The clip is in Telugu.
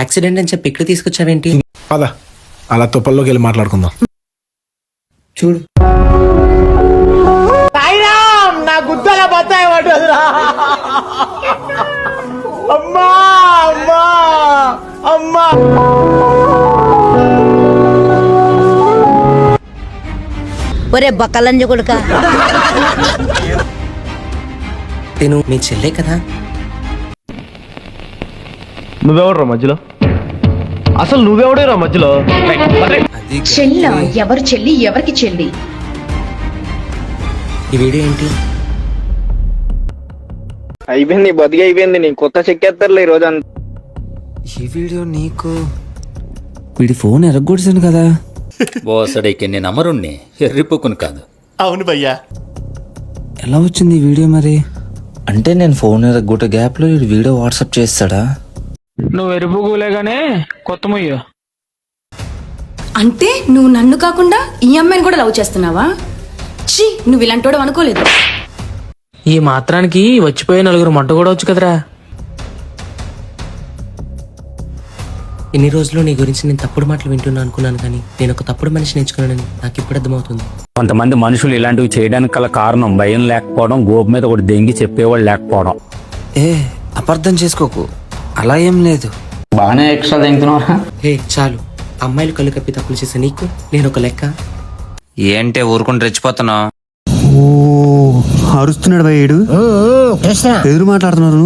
యాక్సిడెంట్ అని చెప్పి ఇక్కడ తీసుకొచ్చావేంటి? పద అలా తుప్పల్లోకి వెళ్ళి మాట్లాడుకుందాం. చూడు నా గుద్దల బత్తాయి పట్టదురా. అమ్మా అమ్మా అమ్మా. ఒరే బక్కలంజ కొడుక, నేను మీ చెల్లే కదా. నువ్వెవడరా మధ్యలో? అసలు నువ్వెవడేరా మధ్యలో? చెల్ల ఎవరు చెల్లి, ఎవరికి చెల్లి? ఈ వీడియో ఏంటి? అయిపోయింది, బతికి అయిపోయింది. నీ కొత్త చెక్కేస్తారులే ఈ రోజు. ఈ వీడియో నీకు వీడి ఫోన్ ఎరగొడిసాను కదా. బోసడికి నేను అమరుణ్ణి, ఎర్రిపోకుని కాదు. అవును భయ్యా. ఎలా వచ్చింది ఈ వీడియో మరి? అంటే నేను ఫోన్ ఎరగొట్ట గ్యాప్ లో ఈ వీడియో వాట్సాప్ చేస్తాడా? నువ్వు ఎరుపులేగానే కొత్త ముయ్యో. అంటే నువ్వు నన్ను కాకుండా ఈ అమ్మాయిని కూడా లవ్ చేస్తున్నావా? ఛీ, నువ్వు ఇలాంటోడు అనుకోలేదు. ఈ మాత్రానికి వచ్చిపోయే నలుగురు మంట కూడా వచ్చు కదరా. ఇన్ని రోజులు నీ గురించి నేను తప్పుడు మాటలు వింటున్నా అనుకున్నాను, కానీ నేను ఒక తప్పుడు మనిషి నేర్చుకున్నానని నాకు ఇప్పుడు అర్థమవుతుంది. కొంతమంది మనుషులు ఇలాంటివి చేయడానికి గల కారణం భయం లేకపోవడం, గోపు మీద ఒకటి దెంగి చెప్పేవాళ్ళు లేకపోవడం. అపార్థం చేసుకోకు, అలా ఏం లేదు. బాగానే ఎక్స్ట్రా తింటున్నావా? హే చాలు, అమ్మాయిలు కళ్ళు కప్పి తప్పులు చేసే నీకు నేను ఒక లెక్క? ఏంటే ఊరుకుంటూ రెచ్చిపోతున్నా? అరుస్తున్నాడు భయ్యుడు, ఎదురు మాట్లాడుతున్నారు.